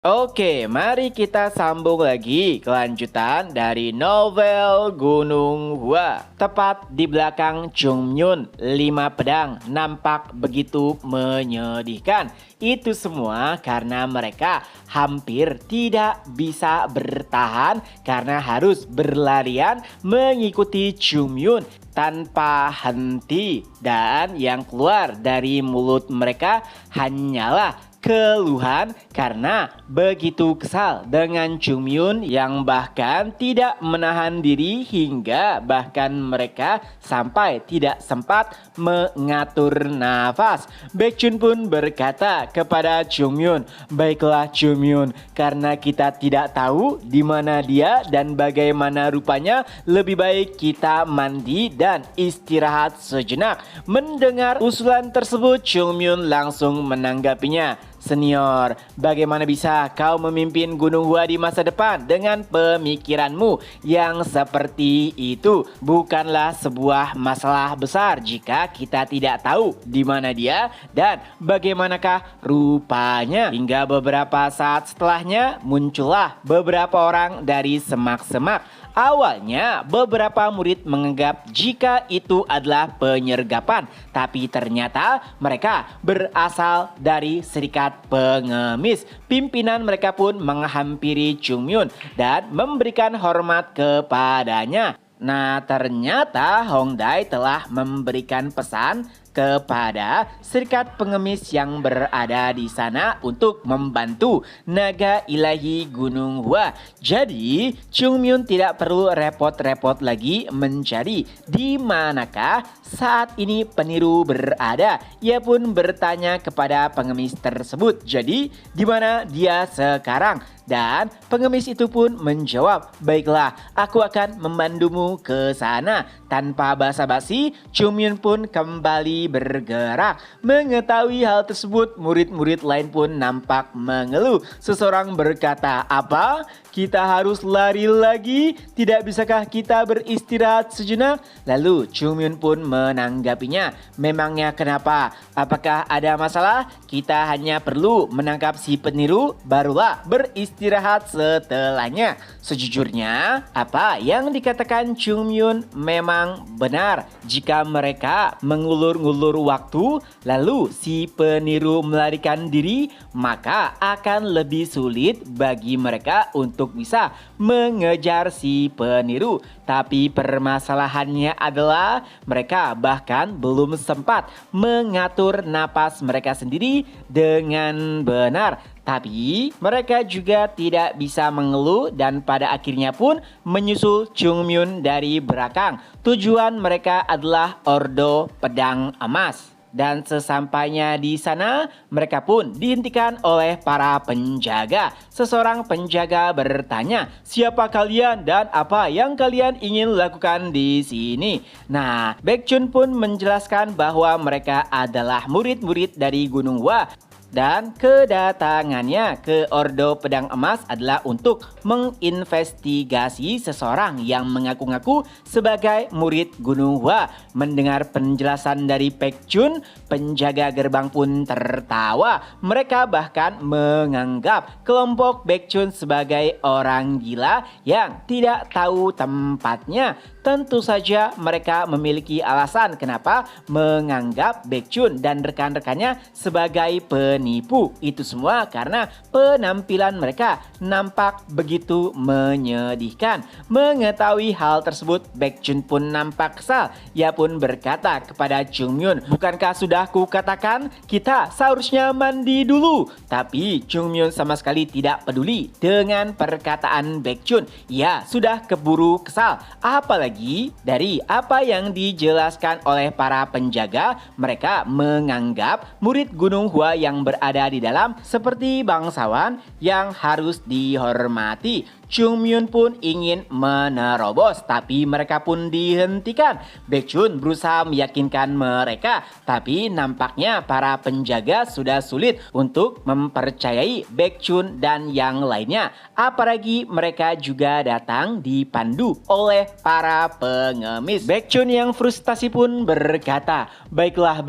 Oke, mari kita sambung lagi kelanjutan dari novel Gunung Hua. Tepat di belakang Chung Myun, 5 pedang nampak begitu menyedihkan. Itu semua karena mereka hampir tidak bisa bertahan karena harus berlarian mengikuti Chung Myun tanpa henti. Dan yang keluar dari mulut mereka hanyalah keluhan karena begitu kesal dengan Chung Myun yang bahkan tidak menahan diri hingga bahkan mereka sampai tidak sempat mengatur nafas. Baekhyun pun berkata kepada Chung Myun, "Baiklah Chung Myun, karena kita tidak tahu di mana dia dan bagaimana rupanya, lebih baik kita mandi dan istirahat sejenak." Mendengar usulan tersebut, Chung Myun langsung menanggapinya. "Senior, bagaimana bisa kau memimpin Gunung Hua di masa depan dengan pemikiranmu yang seperti itu? Bukanlah sebuah masalah besar jika kita tidak tahu di mana dia dan bagaimanakah rupanya." Hingga beberapa saat setelahnya muncullah beberapa orang dari semak-semak. Awalnya beberapa murid menganggap jika itu adalah penyergapan, tapi ternyata mereka berasal dari serikat pengemis. Pimpinan mereka pun menghampiri Chung Myun dan memberikan hormat kepadanya. Nah, ternyata Hongdae telah memberikan pesan kepada serikat pengemis yang berada di sana untuk membantu naga ilahi Gunung Hua. Jadi, Chung Myun tidak perlu repot-repot lagi mencari di manakah saat ini peniru berada. Ia pun bertanya kepada pengemis tersebut, "Jadi, di mana dia sekarang?" Dan pengemis itu pun menjawab, "Baiklah, aku akan memandumu ke sana." Tanpa basa-basi, Chung Myun pun kembali bergerak. Mengetahui hal tersebut, murid-murid lain pun nampak mengeluh. Seseorang berkata, "Apa? Kita harus lari lagi? Tidak bisakah kita beristirahat sejenak?" Lalu Chung Myun pun menanggapinya, "Memangnya kenapa? Apakah ada masalah? Kita hanya perlu menangkap si peniru, barulah beristirahat setelahnya." Sejujurnya, apa yang dikatakan Chung Myun memang benar. Jika mereka mengulur-ngulur waktu, lalu si peniru melarikan diri, maka akan lebih sulit bagi mereka untuk bisa mengejar si peniru. Tapi permasalahannya adalah mereka bahkan belum sempat mengatur napas mereka sendiri dengan benar. Tapi mereka juga tidak bisa mengeluh dan pada akhirnya pun menyusul Chung Myun dari belakang. Tujuan mereka adalah Ordo Pedang Emas. Dan sesampainya di sana, mereka pun dihentikan oleh para penjaga. Seseorang penjaga bertanya, "Siapa kalian dan apa yang kalian ingin lakukan di sini?" Nah, Baekhyun pun menjelaskan bahwa mereka adalah murid-murid dari Gunung Hua. Dan kedatangannya ke Ordo Pedang Emas adalah untuk menginvestigasi seseorang yang mengaku-ngaku sebagai murid Gunung Hua. Mendengar penjelasan dari Baekhyun, penjaga gerbang pun tertawa. Mereka bahkan menganggap kelompok Baekhyun sebagai orang gila yang tidak tahu tempatnya. Tentu saja mereka memiliki alasan kenapa menganggap Baekhyun dan rekan-rekannya sebagai penipu. Itu semua karena penampilan mereka nampak begitu menyedihkan. Mengetahui hal tersebut, Baekhyun pun nampak kesal. Ia pun berkata kepada Chung Myun, "Bukankah sudah kukatakan kita seharusnya mandi dulu?" Tapi Chung Myun sama sekali tidak peduli dengan perkataan Baekhyun. Ia sudah keburu kesal. Apalagi dari apa yang dijelaskan oleh para penjaga, mereka menganggap murid Gunung Hua yang berada di dalam seperti bangsawan yang harus dihormati. Chung Myun pun ingin menerobos, tapi mereka pun dihentikan. Baekhyun berusaha meyakinkan mereka, tapi nampaknya para penjaga sudah sulit untuk mempercayai Baekhyun dan yang lainnya. Apalagi mereka juga datang dipandu oleh para para pengemis. Baekchun yang frustasi pun berkata, baiklah,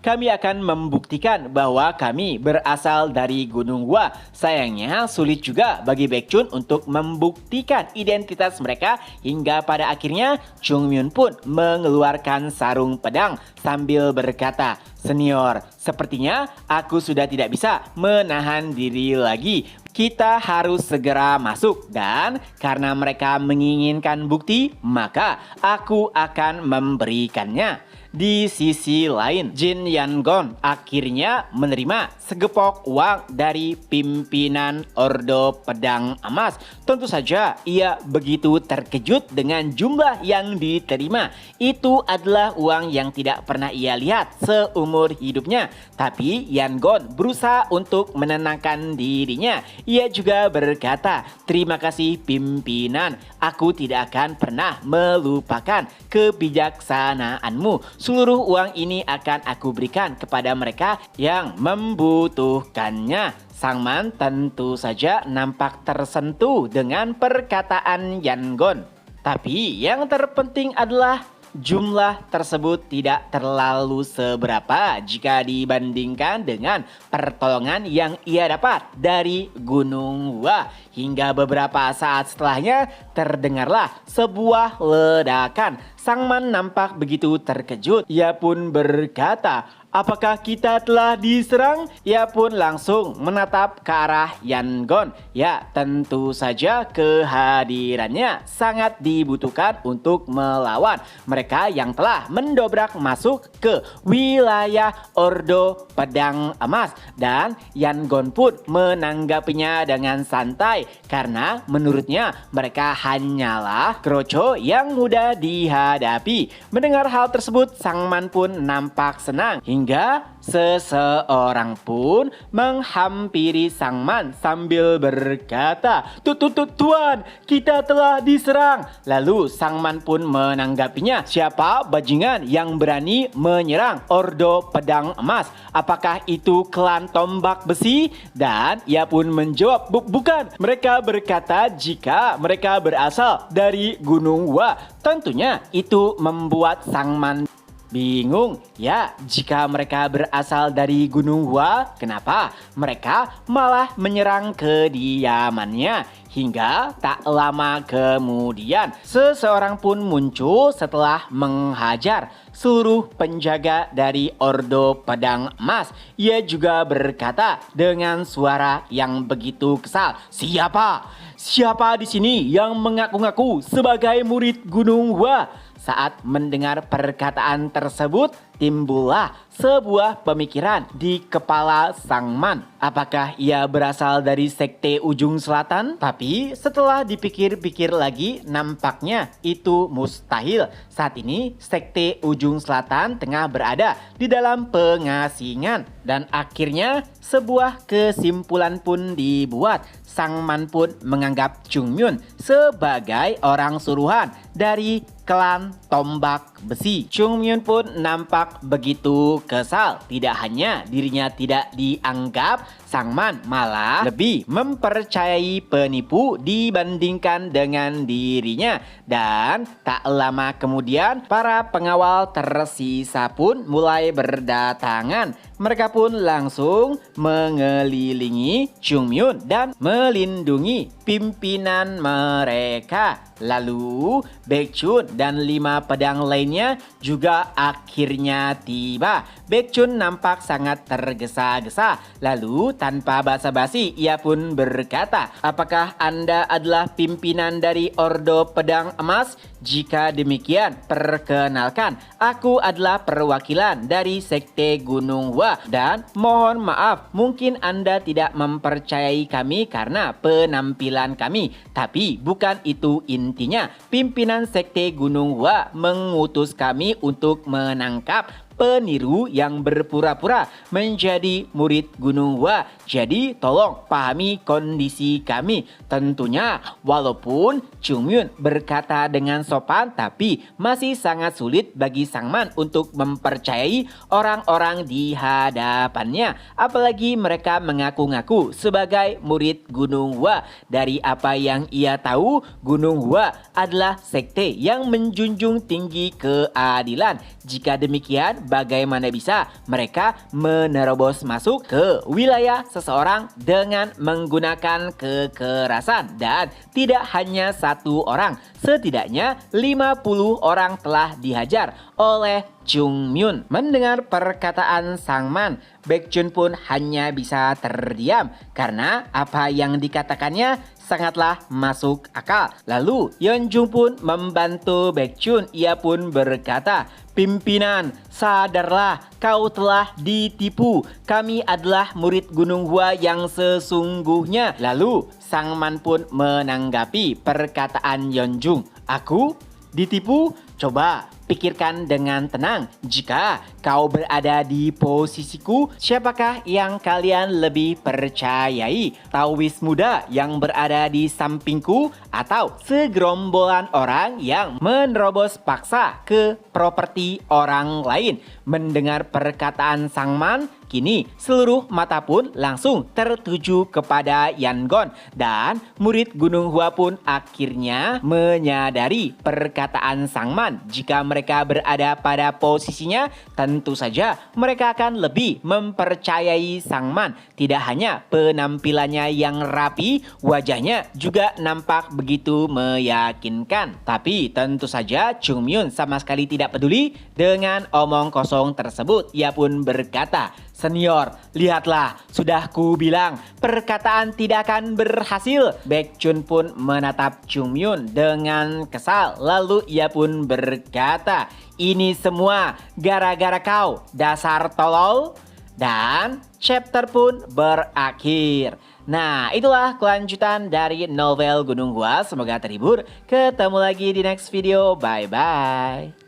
kami akan membuktikan bahwa kami berasal dari Gunung Hua. Sayangnya sulit juga bagi Baekchun untuk membuktikan identitas mereka hingga pada akhirnya Chung Myun pun mengeluarkan sarung pedang sambil berkata, senior, sepertinya aku sudah tidak bisa menahan diri lagi. Kita harus segera masuk dan karena mereka menginginkan bukti, maka aku akan memberikannya. Di sisi lain, Jin Yangon akhirnya menerima segepok uang dari pimpinan Ordo Pedang Emas. Tentu saja ia begitu terkejut dengan jumlah yang diterima. Itu adalah uang yang tidak pernah ia lihat seumur hidupnya. Tapi Yangon berusaha untuk menenangkan dirinya. Ia juga berkata, terima kasih pimpinan, aku tidak akan pernah melupakan kebijaksanaanmu. Seluruh uang ini akan aku berikan kepada mereka yang membutuhkannya. Sang Man tentu saja nampak tersentuh dengan perkataan Yangon. Tapi yang terpenting adalah jumlah tersebut tidak terlalu seberapa jika dibandingkan dengan pertolongan yang ia dapat dari Gunung Hua. Hingga beberapa saat setelahnya terdengarlah sebuah ledakan. Sang Man nampak begitu terkejut. Ia pun berkata, apakah kita telah diserang? Ia pun langsung menatap ke arah Yangon. Ya, tentu saja kehadirannya sangat dibutuhkan untuk melawan mereka yang telah mendobrak masuk ke wilayah Ordo Pedang Emas. Dan Yangon pun menanggapinya dengan santai karena menurutnya mereka hanyalah kroco yang mudah dihadapi. Mendengar hal tersebut, Sang Man pun nampak senang hingga seseorang pun menghampiri Sang Man sambil berkata, Tuan, kita telah diserang. Lalu Sang Man pun menanggapinya, siapa bajingan yang berani menyerang Ordo Pedang Emas? Apakah itu klan tombak besi? Dan ia pun menjawab, bukan. Mereka berkata jika mereka berasal dari Gunung Hua. Tentunya itu membuat Sang Man bingung. Ya, jika mereka berasal dari Gunung Hua, kenapa mereka malah menyerang kediamannya? Hingga tak lama kemudian, seseorang pun muncul setelah menghajar seluruh penjaga dari Ordo Pedang Emas. Ia juga berkata dengan suara yang begitu kesal, Siapa di sini yang mengaku-ngaku sebagai murid Gunung Hua? Saat mendengar perkataan tersebut, timbullah sebuah pemikiran di kepala Sang Man. Apakah ia berasal dari sekte ujung selatan? Tapi setelah dipikir-pikir lagi, nampaknya itu mustahil. Saat ini sekte ujung selatan tengah berada di dalam pengasingan. Dan akhirnya sebuah kesimpulan pun dibuat. Sang Man pun menganggap Chung Myun sebagai orang suruhan dari klan tombak besi. Chung Myun pun nampak begitu kesal. Tidak hanya dirinya tidak dianggap, Sang Man malah lebih mempercayai penipu dibandingkan dengan dirinya. Dan tak lama kemudian para pengawal tersisa pun mulai berdatangan. Mereka pun langsung mengelilingi Chung Myun dan melindungi pimpinan mereka. Lalu Baekchun dan 5 pedang lainnya juga akhirnya tiba. Baekchun nampak sangat tergesa-gesa. Lalu tanpa basa-basi ia pun berkata, apakah Anda adalah pimpinan dari Ordo Pedang Emas? Jika demikian, perkenalkan, aku adalah perwakilan dari Sekte Gunung Hua. Dan mohon maaf, mungkin Anda tidak mempercayai kami karena penampilan kami. Tapi bukan itu intinya. Pimpinan Sekte Gunung Hua mengutus kami untuk menangkap peniru yang berpura-pura menjadi murid Gunung Hua. Jadi tolong pahami kondisi kami. Tentunya walaupun Chungmyun berkata dengan sopan, tapi masih sangat sulit bagi Sangman untuk mempercayai orang-orang di hadapannya. Apalagi mereka mengaku-ngaku sebagai murid Gunung Hua. Dari apa yang ia tahu, Gunung Hua adalah sekte yang menjunjung tinggi keadilan. Jika demikian, bagaimana bisa mereka menerobos masuk ke wilayah seseorang dengan menggunakan kekerasan? Dan tidak hanya satu orang, setidaknya 50 orang telah dihajar oleh Chungmyun. Mendengar perkataan Sangman, Baekjun pun hanya bisa terdiam karena apa yang dikatakannya sangatlah masuk akal. Lalu Yeonjung pun membantu Baekjun. Ia pun berkata, "Pimpinan, sadarlah, kau telah ditipu. Kami adalah murid Gunung Hua yang sesungguhnya." Lalu Sangman pun menanggapi perkataan Yeonjung. "Aku ditipu? Coba pikirkan dengan tenang. Jika kau berada di posisiku, siapakah yang kalian lebih percayai? Taois muda yang berada di sampingku atau segerombolan orang yang menerobos paksa ke properti orang lain?" Mendengar perkataan Sangman, kini seluruh mata pun langsung tertuju kepada Yangon, dan murid Gunung Hua pun akhirnya menyadari perkataan Sangman. Jika mereka berada pada posisinya, tentu saja mereka akan lebih mempercayai Sangman. Tidak hanya penampilannya yang rapi, wajahnya juga nampak begitu meyakinkan. Tapi tentu saja Chungmyun sama sekali tidak peduli dengan omong kosong tersebut. Ia pun berkata, "Senior, lihatlah, sudah ku bilang perkataan tidak akan berhasil." Baekjun pun menatap Chungmyun dengan kesal. Lalu ia pun berkata, "Ini semua gara-gara kau, dasar tolol." Dan chapter pun berakhir. Nah, itulah kelanjutan dari novel Gunung Hua. Semoga terhibur. Ketemu lagi di next video. Bye-bye.